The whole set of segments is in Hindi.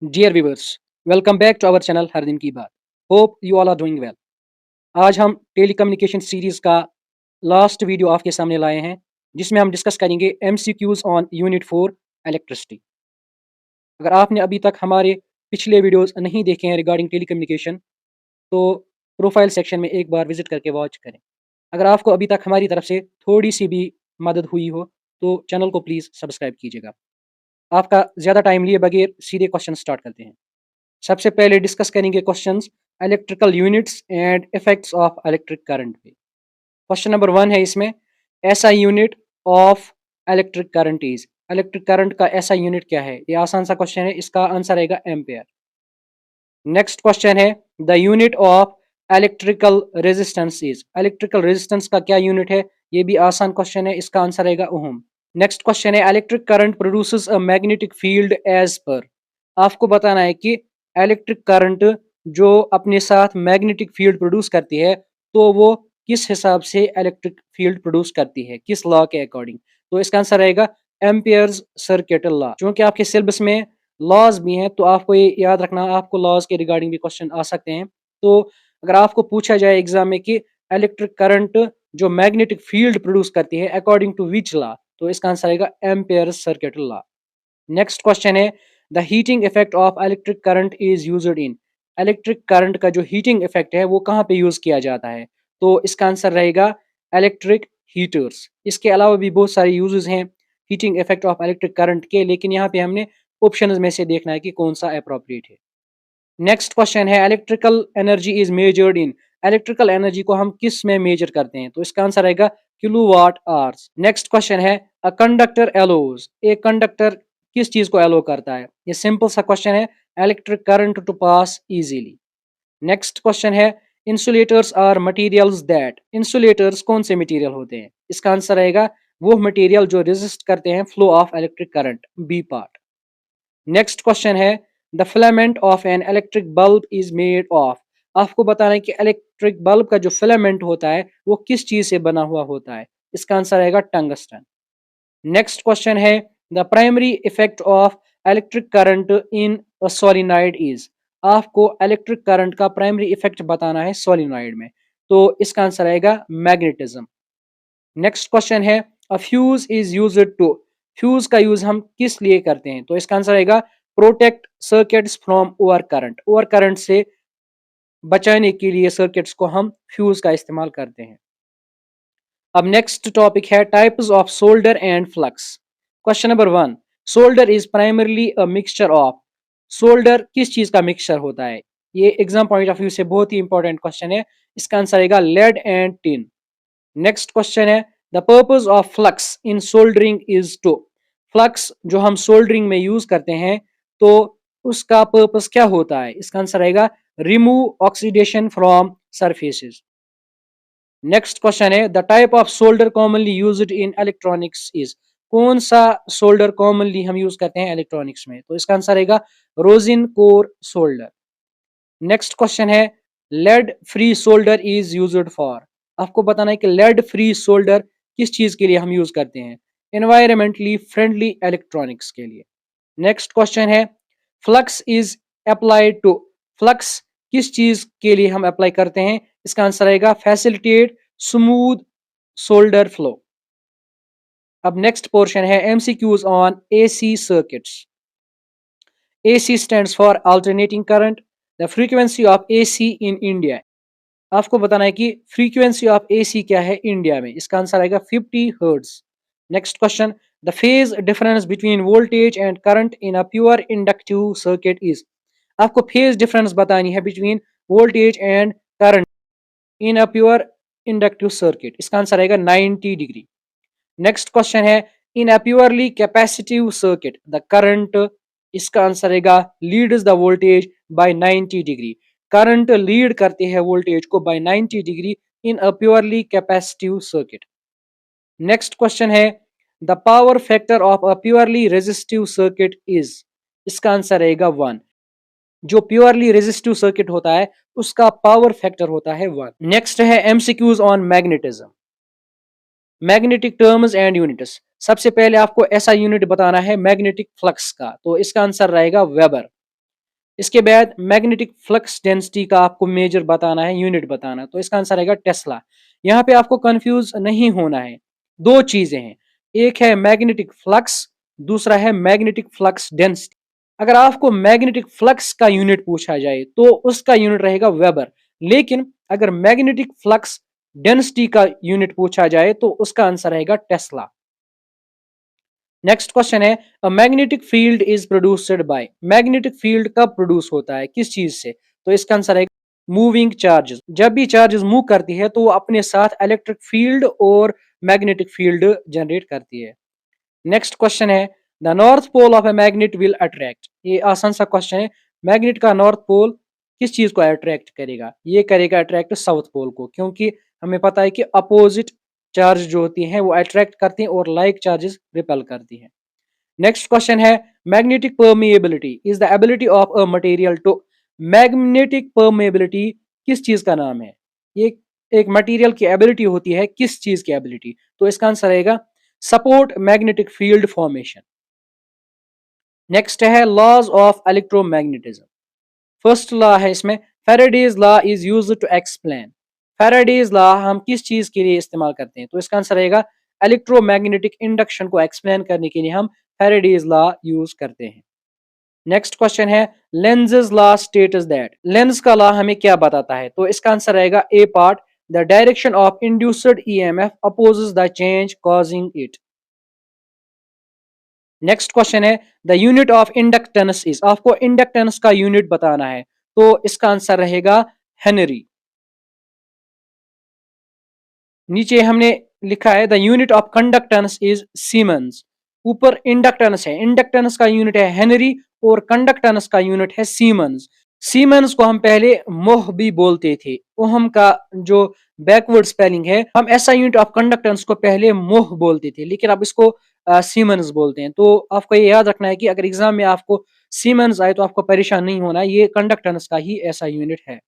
Dear viewers, welcome back to our channel हर दिन की बात. Hope you all are doing well. आज हम टेलीकम्युनिकेशन सीरीज का लास्ट वीडियो आपके सामने लाए हैं जिसमें हम डिस्कस करेंगे MCQs ऑन यूनिट 4 इलेक्ट्रिसिटी. अगर आपने अभी तक हमारे पिछले वीडियोस नहीं देखे हैं रिगार्डिंग टेलीकम्युनिकेशन तो प्रोफाइल सेक्शन में एक बार विजिट करके वॉच करें. अगर आपको अभी तक हमारी तरफ से थोड़ी सी भी मदद हुई हो तो चैनल को प्लीज़ सब्सक्राइब कीजिएगा. आपका ज़्यादा टाइम लिए बगैर सीधे क्वेश्चन स्टार्ट करते हैं. सबसे पहले डिस्कस करेंगे questions electrical units and effects of electric current पे. क्वेश्चन नंबर 1 है इसमें ऐसा unit of electric current is. Electric current का ऐसा यूनिट क्या है? ये आसान सा क्वेश्चन है, इसका आंसर रहेगा एम्पेयर. नेक्स्ट क्वेश्चन है the unit of electrical resistance is. Electrical resistance का क्या यूनिट है? ये भी आसान क्वेश्चन है, इसका आंसर रहेगा ओहम. नेक्स्ट क्वेश्चन है electric current produces a magnetic field as पर. आपको बताना है कि इलेक्ट्रिक करंट जो अपने साथ मैग्नेटिक फील्ड प्रोड्यूस करती है तो वो किस हिसाब से इलेक्ट्रिक फील्ड प्रोड्यूस करती है, किस लॉ के अकॉर्डिंग. तो इसका आंसर रहेगा एम्पियर्स सर्किटल लॉ. क्योंकि आपके सिलेबस में लॉज भी हैं तो आपको ये याद रखना, आपको लॉज के रिगार्डिंग भी क्वेश्चन आ सकते हैं. तो अगर आपको पूछा जाए एग्जाम में कि इलेक्ट्रिक करंट जो मैग्नेटिक फील्ड प्रोड्यूस करती है अकॉर्डिंग टू विच लॉ, तो इसका आंसर आएगा ampere's circuital law. Next question है the heating effect of electric current is used in. Electric current का जो हीटिंग इफेक्ट है वो कहाँ पे यूज किया जाता है? तो इसका आंसर रहेगा इलेक्ट्रिक हीटर्स. इसके अलावा भी बहुत सारे यूजेस हैं heating effect of electric current के, लेकिन यहाँ पे हमने ऑप्शंस में से देखना है कि कौन सा अप्रोप्रिएट है. नेक्स्ट क्वेश्चन है electrical energy is measured in. Electrical energy को हम किस में मेजर करते हैं? तो इसका आंसर आएगा किलोवाट आवर्स. नेक्स्ट क्वेश्चन है अ कंडक्टर एलोज. एक कंडक्टर किस चीज को एलो करता है? ये सिंपल सा क्वेश्चन है, electric current to pass easily. Next question है insulators are materials that. Insulators कौन से मटेरियल होते हैं? इसका आंसर रहेगा वो मटेरियल जो रेजिस्ट करते हैं flow of electric current, B part. Next question है the filament of an electric bulb is made of. आपको बताना है कि इलेक्ट्रिक बल्ब का जो फिलामेंट होता है वो किस चीज से बना हुआ होता है? इसका आंसर आएगा टंगस्टन. नेक्स्ट क्वेश्चन है the primary effect of electric current in a solenoid is. आपको इलेक्ट्रिक करंट का प्राइमरी इफेक्ट बताना है सोलिनॉइड में, तो इसका आंसर आएगा मैग्नेटिज्म. नेक्स्ट क्वेश्चन है a fuse is used to. Fuse का यूज हम किस लिए करते हैं? तो इसका आंसर आएगा protect circuits from over current. Over current से बचाने के लिए सर्किट्स को हम फ्यूज का इस्तेमाल करते हैं. अब नेक्स्ट टॉपिक है types of solder and flux. Question number 1 solder is primarily a mixture of. Solder किस चीज का मिक्सचर होता है? ये एग्जाम पॉइंट ऑफ व्यू से बहुत ही इंपॉर्टेंट क्वेश्चन है, इसका आंसर आएगा lead and tin. Next question है the purpose of flux in soldering is to. Flux जो हम सोल्डरिंग में यूज करते हैं तो उसका पर्पस क्या होता है? इसका आंसर आएगा remove oxidation from surfaces. Next question है the type of solder commonly used in electronics is. कौन सा सोल्डर कॉमनली हम यूज करते हैं इलेक्ट्रॉनिक्स में? तो इसका आंसर आएगा rosin core solder. Next question है lead free solder is used for. आपको बताना है कि लेड फ्री सोल्डर किस चीज के लिए हम यूज करते हैं? एनवायरमेंटली फ्रेंडली इलेक्ट्रॉनिक्स के लिए. नेक्स्ट क्वेश्चन है flux is applied to. Flux किस चीज के लिए हम अप्लाई करते हैं? इसका आंसर आएगा फैसिलिटेट स्मूथ सोल्डर फ्लो. अब नेक्स्ट पोर्शन है MCQs on AC circuits. AC stands for alternating current. The frequency of AC in India. आपको बताना है कि फ्रीक्वेंसी ऑफ एसी क्या है इंडिया में? इसका आंसर आएगा 50 hertz. Next question the phase difference between voltage and current in a pure inductive circuit is. आपको फेज डिफरेंस बतानी है between voltage and current in a pure inductive circuit. इसका आंसर आएगा 90 डिग्री. नेक्स्ट क्वेश्चन है in a purely capacitive circuit the current. इसका आंसर आएगा leads the voltage by 90 degree. Current lead करते हैं वोल्टेज को by 90 degree in a purely capacitive circuit. Next question है the power factor of a purely resistive circuit is. इसका आंसर रहेगा 1. जो प्योरली रेजिस्टिव सर्किट होता है उसका पावर फैक्टर होता है 1. नेक्स्ट है MCQs on magnetism. Magnetic terms and units. सबसे पहले आपको ऐसा यूनिट बताना है मैग्नेटिक फ्लक्स का, तो इसका आंसर रहेगा वेबर. इसके बाद मैग्नेटिक फ्लक्स डेंसिटी का आपको मेजर बताना है, यूनिट बताना, तो इसका आंसर आएगा टेस्ला। यहाँ पे आपको कंफ्यूज नहीं होना है, दो चीजें हैं, एक है मैग्नेटिक फ्लक्स, दूसरा है मैग्नेटिक फ्लक्स डेंसिटी। अगर आपको मैग्नेटिक फ्लक्स का यूनिट पूछा जाए तो उसका यूनिट रहेगा वेबर, लेकिन अगर मैग्नेटिक फ्लक्स डेंसिटी का यूनिट पूछा जाए तो उसका आंसर रहेगा टेस्ला। नेक्स्ट क्वेश्चन है, अ magnetic field is produced by, magnetic field कब प्रोड्यूस होता है, किस चीज से, तो इसका आंसर है मूविंग चार्जेस। जब भी चार्जेस मूव करती है तो वो अपने साथ इलेक्ट्रिक फील्ड और मैग्नेटिक फील्ड जनरेट करती है। नेक्स्ट क्वेश्चन है, the north pole of a magnet will attract, ये आसान सा क्वेश्चन है, मैग्नेट का नॉर्थ पोल किस चीज को अट्रैक्ट करेगा, ये करेगा अट्रैक्ट साउथ पोल को, क्योंकि हमें पता है कि अपोजिट चार्ज जो होती हैं वो अट्रैक्ट करती हैं और लाइक चार्जेस रिपेल करती हैं। नेक्स्ट क्वेश्चन है, magnetic permeability is the ability of a material to, magnetic permeability किस चीज का नाम है, ये एक मटेरियल की एबिलिटी होती है, किस चीज की एबिलिटी, तो इसका आंसर रहेगा support magnetic field formation. Next है laws of electromagnetism, first law है इसमें, Faraday's law is used to explain, Faraday's law हम किस चीज के लिए इस्तेमाल करते हैं, तो इसका आंसर रहेगा इलेक्ट्रोमैग्नेटिक इंडक्शन को एक्सप्लेन करने के लिए हम फैराडेज लॉ यूज करते हैं। नेक्स्ट क्वेश्चन है, Lenz's law states that, Lenz का लॉ हमें क्या बताता है, तो इसका आंसर रहेगा A part, the direction of induced EMF opposes the change causing it. Next question है, the unit of inductance is, आपको इंडक्टेंस का यूनिट बताना है, तो इसका आंसर रहेगा हेनरी। नीचे हमने लिखा है the unit of conductance is siemens, ऊपर इंडक्टेंस है, इंडक्टेंस का यूनिट है हेनरी और कंडक्टेंस का यूनिट है सीमेंस। सीमेंस को हम पहले मोह भी बोलते थे, ओहम का जो बैकवर्ड स्पेलिंग है, हम ऐसा यूनिट ऑफ कंडक्टेंस को पहले मोह बोलते थे, लेकिन अब इसको सीमेंस बोलते हैं। तो आपको ये याद रखना है कि अगर एग्जाम में आपको सीमेंस आए तो आपको परेशान नहीं होना, ये कंडक्टेंस का ही ऐसा यूनिट है।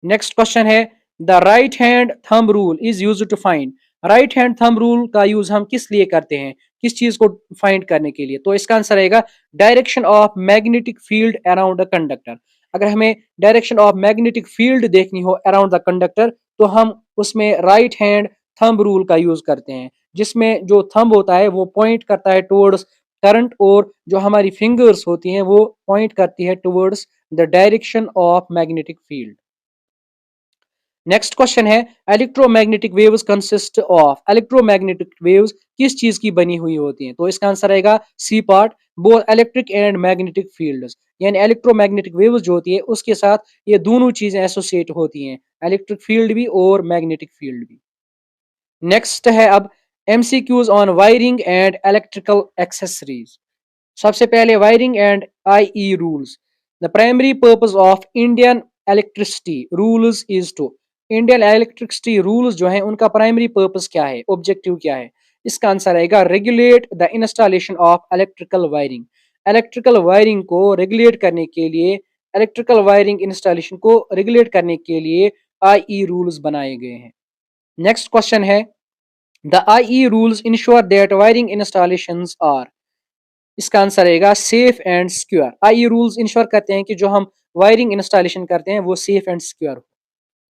नेक्स्ट क्वेश्चन है, the right hand thumb rule is use to find, right hand thumb rule का यूज हम किस लिए करते हैं, किस चीज को फाइंड करने के लिए, तो इसका आंसर रहेगा direction of magnetic field around the conductor. अगर हमें डायरेक्शन ऑफ मैग्नेटिक फील्ड देखनी हो अराउंड द कंडक्टर तो हम उसमें राइट हैंड थंब रूल का यूज करते हैं, जिसमें जो थंब होता है वो पॉइंट करता है टुवर्ड्स करंट और जो हमारी फिंगर्स होती हैं वो पॉइंट करती है towards the direction of magnetic field. Next question है, electromagnetic waves consist of, electromagnetic waves किस चीज की बनी हुई होती हैं, तो इसका आंसर रहेगा C part, both electric and magnetic fields, यानी इलेक्ट्रोमैग्नेटिक वेव्स जो होती है उसके साथ ये दोनों चीजें एसोसिएट होती हैं, इलेक्ट्रिक फील्ड भी और मैग्नेटिक फील्ड भी। नेक्स्ट है अब MCQs on wiring and electrical accessories. सबसे पहले wiring and IE rules, the primary purpose of Indian electricity rules is to, Indian electricity rules जो है उनका प्राइमरी पर्पस क्या है, ऑब्जेक्टिव क्या है, इसका आंसर आएगा regulate the installation of electrical wiring, electrical wiring को रेगुलेट करने के लिए, इलेक्ट्रिकल वायरिंग इंस्टॉलेशन को रेगुलेट करने के लिए आईई रूल्स बनाए गए हैं। नेक्स्ट क्वेश्चन है, the IE rules ensure that wiring installations are, इसका आंसर रहेगा safe and secure, IE rules ensure करते हैं कि जो हम वायरिंग इंस्टॉलेशन करते हैं वो सेफ एंड सिक्योर हो।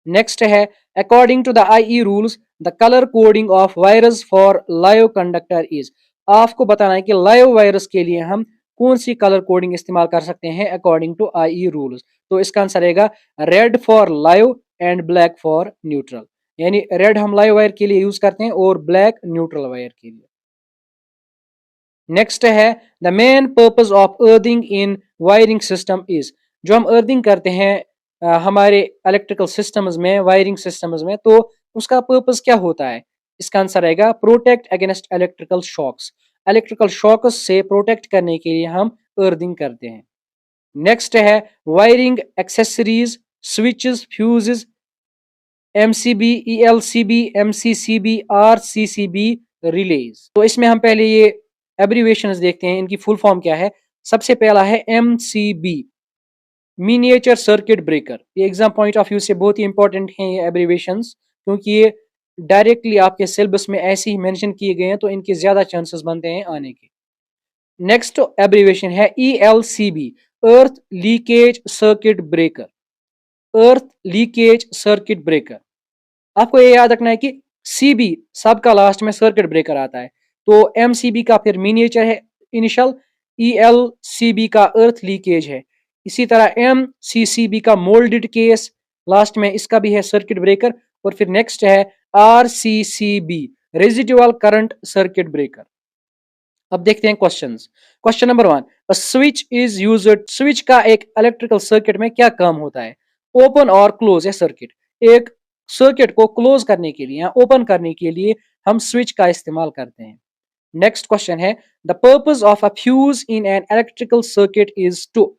नेक्स्ट है, according to the IE rules the colour coding of wires for live conductor is, आपको बताना है कि लाइव वायरस के लिए हम कौन सी कलर कोडिंग इस्तेमाल कर सकते हैं अकॉर्डिंग टू आईई रूल्स, तो इसका आंसर रहेगा red for live and black for neutral, यानी रेड हम लाइव वायर के लिए यूज करते हैं और ब्लैक न्यूट्रल वायर के लिए। नेक्स्ट है, the main purpose of earthing in wiring system is, जो हम अर्थिंग करते हैं हमारे इलेक्ट्रिकल सिस्टम्स में, वायरिंग सिस्टम्स में, तो उसका पर्पस क्या होता है, इसका आंसर रहेगा protect against electrical shocks, electrical shocks से प्रोटेक्ट करने के लिए हम अर्थिंग करते हैं। नेक्स्ट है, wiring accessories switches fuses MCB ELCB MCCB RCCB relays, तो इसमें हम पहले ये एब्रीवेशंस देखते हैं, इनकी फुल फॉर्म क्या है। सबसे पहला है एमसीबी, मिनिएचर सर्किट ब्रेकर, ये एग्जाम पॉइंट ऑफ व्यू से बहुत ही इंपॉर्टेंट हैं ये एब्रीवेशंस, क्योंकि ये डायरेक्टली आपके सिलेबस में ऐसे ही मेंशन किए गए हैं तो इनके ज्यादा चांसेस बनते हैं आने के। नेक्स्ट एब्रीवेशन है ELCB, earth leakage circuit breaker. अर्थ लीकेज सर्किट ब्रेकर, आपको ये याद रखना है कि CB सबका लास्ट में सर्किट ब्रेकर आता है, तो MCB का फिर मिनिएचर है इनिशियल, ELCB का अर्थ लीकेज है, इसी तरह MCCB का मोल्डेड केस लास्ट में इसका भी है सर्किट ब्रेकर, और फिर नेक्स्ट है RCCB residual current circuit breaker. अब देखते हैं questions. Question number 1, switch is used. Switch का एक इलेक्ट्रिकल सर्किट में क्या काम होता है? ओपन और क्लोज ए सर्किट। एक सर्किट को क्लोज करने के लिए या ओपन करने के लिए हम स्विच का इस्तेमाल करते हैं। नेक्स्ट क्वेश्चन है, the purpose of a fuse in an electrical circuit is to.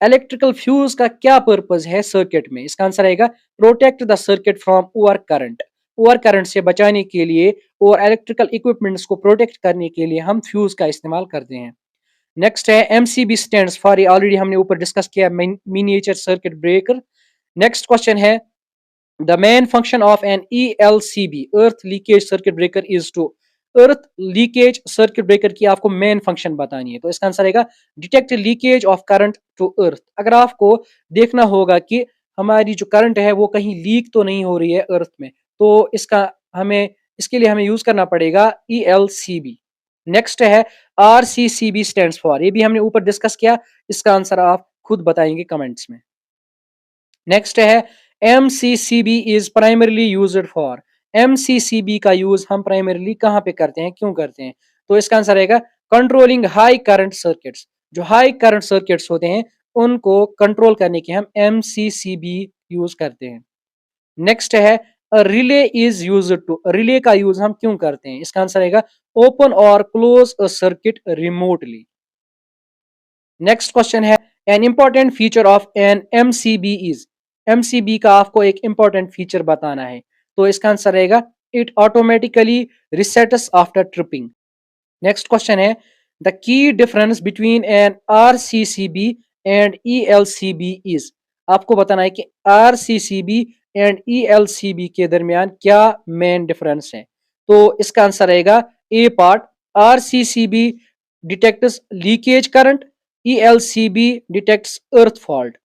Electrical fuse का क्या पर्पस है सर्किट में? इसका आंसर आएगा protect the circuit from over current. Over current से बचाने के लिए और इलेक्ट्रिकल इक्विपमेंट्स को प्रोटेक्ट करने के लिए हम फ्यूज का इस्तेमाल करते हैं। नेक्स्ट है MCB स्टैंड्स फॉर, ये ऑलरेडी हमने ऊपर डिस्कस किया, miniature circuit breaker. Next question है, the main function of an ELCB earth leakage circuit breaker is to. Earth leakage circuit breaker की आपको मेन फंक्शन बतानी है, तो इसका आंसर आएगा detect leakage of current to earth. अगर आपको देखना होगा कि हमारी जो करंट है वो कहीं लीक तो नहीं हो रही है अर्थ में, तो इसके लिए हमें यूज करना पड़ेगा ELCB। नेक्स्ट है RCCB स्टैंड्स फॉर, ये भी हमने ऊपर डिस्कस किया, इसका आंसर आप खुद बताएंगे कमेंट्स में। नेक्स्ट है MCCB is primarily used for. MCCB का यूज हम प्राइमरली कहां पे करते हैं, क्यों करते हैं? तो इसका आंसर रहेगा कंट्रोलिंग हाई करंट सर्किट्स। जो हाई करंट सर्किट्स होते हैं उनको कंट्रोल करने के हम MCCB यूज करते हैं। नेक्स्ट है relay is used to. Relay का यूज हम क्यों करते हैं? इसका आंसर रहेगा ओपन और close a circuit remotely. Next question है, an important feature of an MCB is. MCB का आपको एक इंपॉर्टेंट फीचर बताना है, तो इसका आंसर रहेगा it automatically resets after tripping. Next question है, the key difference between an RCCB and ELCB is. आपको बताना है कि RCCB एंड ELCB के दरमियान क्या मेन डिफरेंस है, तो इसका आंसर रहेगा A part, RCCB detects leakage current, ELCB detects earth fault.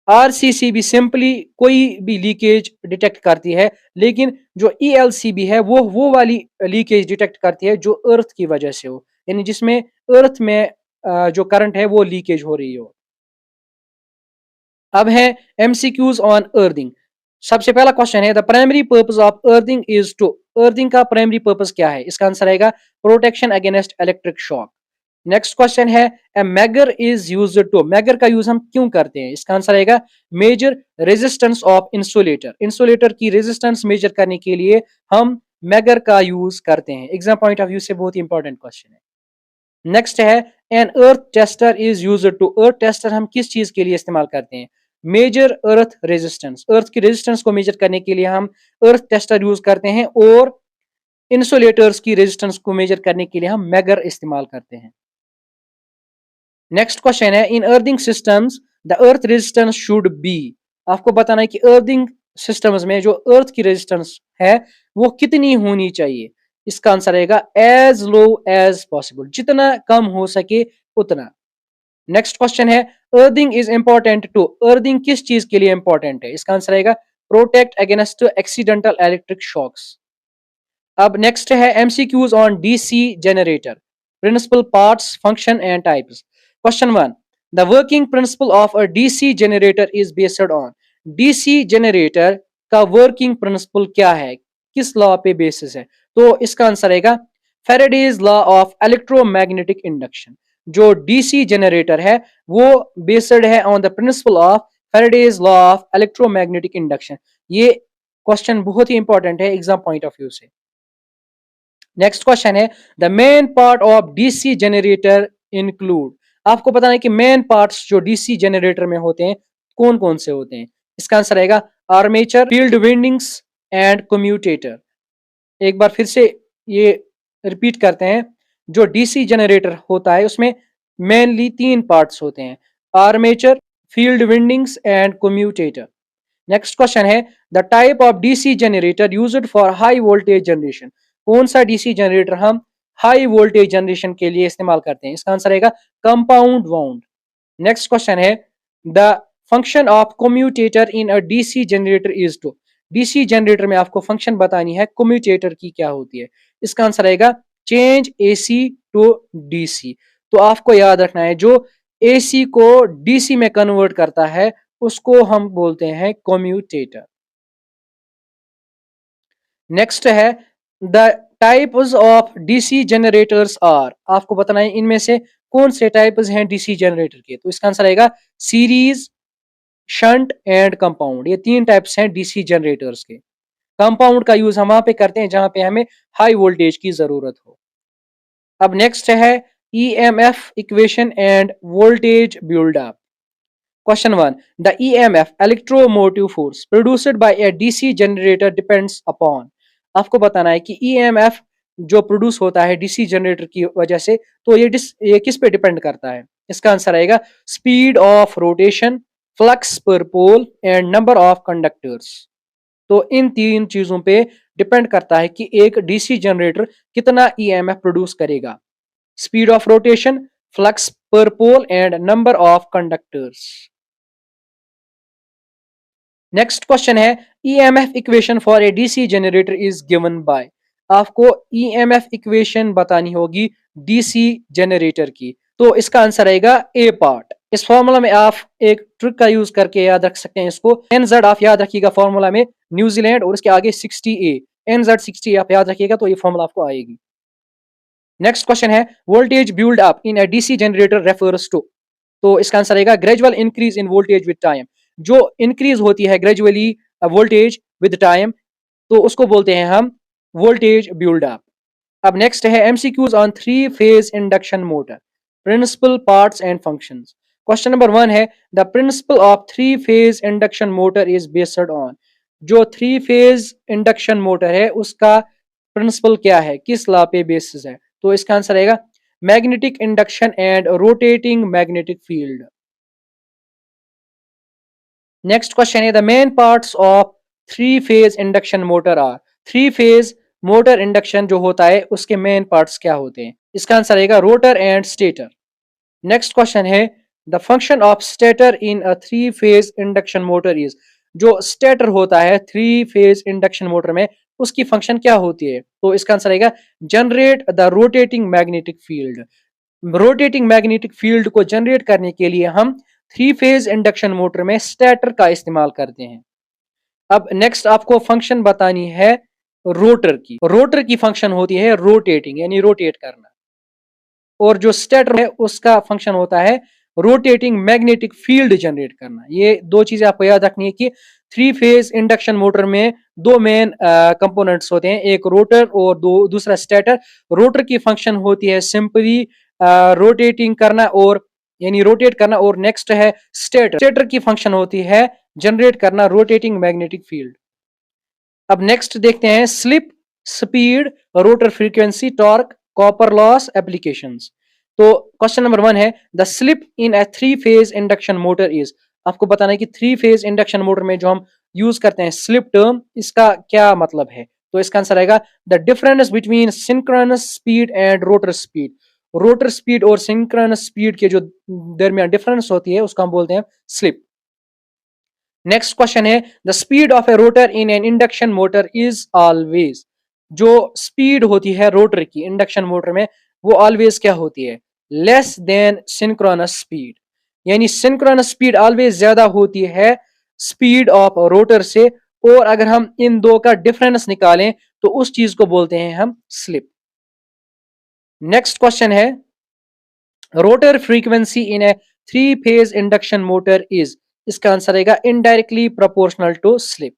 RCCB simply कोई भी लीकेज डिटेक्ट करती है, लेकिन जो ELCB है वो वाली लीकेज डिटेक्ट करती है जो अर्थ की वजह से हो, यानी जिसमें अर्थ में जो करंट है वो लीकेज हो रही हो। अब है MCQs ऑन अर्थिंग। सबसे पहला क्वेश्चन है, the primary purpose of earthing is to. Earthing का प्राइमरी पर्पस क्या है? इसका आंसर आएगा protection against electric shock. Next question है, a megger is used to. Megger का यूज हम क्यों करते हैं? इसका आंसर आएगा measure resistance of insulator. Insulator की रेजिस्टेंस मेजर करने के लिए हम मैगर का यूज करते हैं। एग्जाम पॉइंट ऑफ व्यू से बहुत इंपॉर्टेंट क्वेश्चन है। नेक्स्ट है, an earth tester is used to. Earth tester हम किस चीज के लिए इस्तेमाल करते हैं? Major earth resistance. अर्थ की रेजिस्टेंस को मेजर करने के लिए हम अर्थ टेस्टर यूज करते हैं, और इंसुलेटर्स की रेजिस्टेंस को मेजर करने के लिए हम मैगर इस्तेमाल करते हैं। नेक्स्ट क्वेश्चन है, in earthing systems the earth resistance should be. आपको बताना है कि अर्थिंग सिस्टम्स में जो अर्थ की रेजिस्टेंस है वो कितनी होनी चाहिए? इसका आंसर रहेगा एज लो एज पॉसिबल, जितना कम हो सके उतना। नेक्स्ट क्वेश्चन है, earthing is important to. Earthing किस चीज के लिए इंपॉर्टेंट है? इसका आंसर रहेगा protect against accidental electric shocks. अब नेक्स्ट है MCQs on DC generator, principle, parts, function and types. Question 1, the working principle of a DC generator is based on. DC generator का वर्किंग प्रिंसिपल क्या है, किस लॉ पे बेसिस है? तो इसका आंसर रहेगा Faraday's law of electromagnetic induction. जो DC जनरेटर है वो बेस्ड है on the principle of Faraday's law of electromagnetic induction. ये क्वेश्चन बहुत ही इंपॉर्टेंट है एग्जाम पॉइंट ऑफ व्यू से। नेक्स्ट क्वेश्चन है, the main part of DC generator include. आपको बताना है कि मेन पार्ट्स जो DC जनरेटर में होते हैं कौन कौन से होते हैं? इसका आंसर रहेगा armature, field windings and commutator. एक बार फिर से ये रिपीट करते हैं, जो DC जनरेटर होता है उसमें मेनली 3 पार्ट्स होते हैं, armature, field windings and commutator. Next question है, the type of DC generator used for high voltage generation. कौन सा DC जनरेटर हम हाई वोल्टेज जनरेशन के लिए इस्तेमाल करते हैं। इसका आंसर रहेगा कंपाउंड वाउंड। नेक्स्ट क्वेश्चन है the function of commutator in a DC generator is to. DC generator में आपको फंक्शन बतानी है कम्यूटेटर की क्या होती है। इसका आंसर रहेगा चेंज एसी टू डीसी। तो आपको याद रखना है जो एसी को डीसी में कन्वर्ट करता है उसको हम बोलते हैं कम्यूटेटर। नेक्स्ट है the types of DC generators are. आपको बताना है इनमें से कौन से टाइप्स हैं डीसी जनरेटर के। तो इसका आंसर आएगा सीरीज, शंट एंड कंपाउंड। ये तीन टाइप्स हैं डीसी जनरेटर्स के। कंपाउंड का यूज हम वहां पे करते हैं जहां पे हमें हाई वोल्टेज की जरूरत हो। अब नेक्स्ट है EMF equation and voltage build up. Question one the EMF electromotive force produced by a DC generator depends upon. आपको बताना है कि ईएमएफ जो प्रोड्यूस होता है डीसी जनरेटर की वजह से तो ये किस पे डिपेंड करता है। इसका आंसर आएगा speed of rotation, flux per pole and number of conductors. तो इन तीन चीजों पे डिपेंड करता है कि एक डीसी जनरेटर कितना ईएमएफ प्रोड्यूस करेगा। Speed of rotation, flux per pole and number of conductors. Next question है EMF equation for a DC generator is given by. आपको ईएमएफ इक्वेशन बतानी होगी डीसी जनरेटर की। तो इसका आंसर आएगा ए पार्ट। इस फॉर्मूला में आप एक ट्रिक का यूज करके याद रख सकते हैं इसको। एनजेड आप याद रखिएगा फॉर्मूला में न्यूजीलैंड और उसके आगे 60A। एनजेड 60 आप याद रखिएगा तो ये फॉर्मूला आपको आएगी। नेक्स्ट क्वेश्चन है voltage build up in a DC generator refers to. तो इसका आंसर आएगा gradual increase in voltage with time. जो इंक्रीज होती है ग्रेजुअली वोल्टेज विद टाइम तो उसको बोलते हैं हम वोल्टेज बिल्ड अप। अब नेक्स्ट है MCQs on three phase induction motor, principle, parts and functions. Question number 1 है the principle of three phase induction motor is based on. जो थ्री फेज इंडक्शन मोटर है उसका प्रिंसिपल क्या है, किस लॉ पे बेसिस है। तो इसका आंसर आएगा magnetic induction and rotating magnetic field. Next question है the main parts of three phase induction motor are. Three phase motor induction जो होता है उसके मेन पार्ट्स क्या होते हैं। इसका आंसर आएगा rotor and stator. Next question है the function of stator in a three phase induction motor is. जो स्टेटर होता है थ्री फेज इंडक्शन मोटर में उसकी फंक्शन क्या होती है। तो इसका आंसर आएगा generate the rotating magnetic field. Rotating magnetic field को जनरेट करने के लिए हम थ्री फेज इंडक्शन मोटर में स्टेटर का इस्तेमाल करते हैं। अब नेक्स्ट आपको फंक्शन बतानी है रोटर की। रोटर की फंक्शन होती है रोटेटिंग यानी रोटेट करना और जो स्टेटर है उसका फंक्शन होता है रोटेटिंग मैग्नेटिक फील्ड जनरेट करना। ये दो चीजें आपको याद रखनी है कि थ्री फेज इंडक्शन मोटर में दो मेन कंपोनेंट्स होते हैं, एक रोटर और दूसरा स्टेटर। रोटर की फंक्शन होती है सिंपली रोटेटिंग करना और यानी रोटेट करना और नेक्स्ट है स्टेटर। स्टेटर की फंक्शन होती है जनरेट करना रोटेटिंग मैग्नेटिक फील्ड। अब नेक्स्ट देखते हैं slip, speed, rotor frequency, torque, copper loss, applications. तो क्वेश्चन नंबर 1 है the slip in a three phase induction motor is. आपको बताना है कि थ्री फेज इंडक्शन मोटर में जो हम यूज करते हैं स्लिप टर्म इसका क्या मतलब है। तो इसका आंसर आएगा the difference between synchronous speed and rotor speed. Rotor speed और सिंक्रोनस स्पीड के जो दरमियान डिफरेंस होती है उसको हम बोलते हैं स्लिप। नेक्स्ट क्वेश्चन है the speed of A rotor in an induction motor is always. जो स्पीड होती है रोटर की इंडक्शन मोटर में वो ऑलवेज क्या होती है, लेस देन सिंक्रोनस स्पीड। यानी सिंक्रोनस स्पीड ऑलवेज ज्यादा होती है स्पीड ऑफ रोटर से और अगर हम इन दो का डिफरेंस निकालें तो उस चीज को बोलते हैं हम स्लिप। नेक्स्ट क्वेश्चन है rotor frequency in a three phase induction motor is. इसका आंसर आएगा indirectly proportional to slip.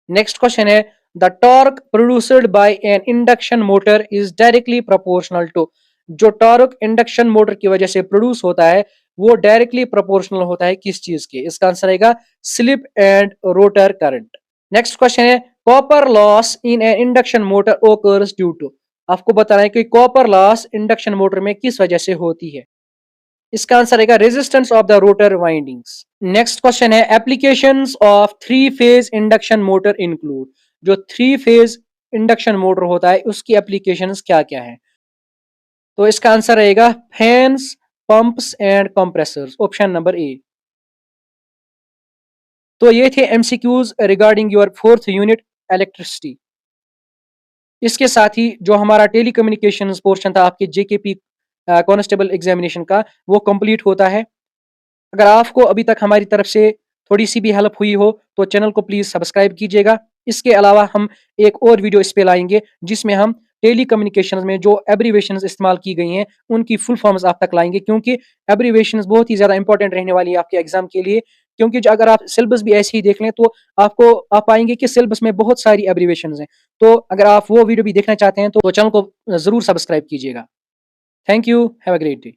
Next question है the torque produced by an induction motor is directly proportional to. जो टॉर्क इंडक्शन मोटर की वजह से प्रोड्यूस होता है वो डायरेक्टली प्रोपोर्शनल होता है किस चीज के। इसका आंसर आएगा slip and rotor current. Next question है copper loss in an induction motor occurs due to. आपको बताना है कि कॉपर लॉस इंडक्शन मोटर में किस वजह से होती है। इसका आंसर आएगा resistance of the rotor windings. Next question है applications of three phase induction motor include. जो थ्री फेज इंडक्शन मोटर होता है उसकी एप्लीकेशंस क्या क्या है। तो इसका आंसर रहेगा fans, pumps and compressors, option number A. तो ये थे MCQs regarding your fourth unit electricity. इसके साथ ही जो हमारा टेलीकम्युनिकेशंस पोर्शन था आपके जेकेपी कांस्टेबल एग्जामिनेशन का, वो कंप्लीट होता है। अगर आपको अभी तक हमारी तरफ से थोड़ी सी भी हेल्प हुई हो तो चैनल को प्लीज़ सब्सक्राइब कीजिएगा। इसके अलावा हम एक और वीडियो इस पे लाएंगे जिसमें हम टेली कम्युनिकेशन में जो एब्रीवेशंस इस्तेमाल की गई हैं उनकी फुल फॉर्म्स आप तक लाएंगे, क्योंकि एब्रीवेशंस बहुत ही ज़्यादा इंपॉर्टेंट रहने वाली है आपके एग्जाम के लिए। क्योंकि जो अगर आप सिलेबस भी ऐसे ही देख लें तो आपको आप पाएंगे कि सिलेबस में बहुत सारी एब्रीवेशंस हैं। तो अगर आप वो वीडियो भी देखना चाहते हैं तो चैनल को ज़रूर सब्सक्राइब कीजिएगा। Thank you, have a great day.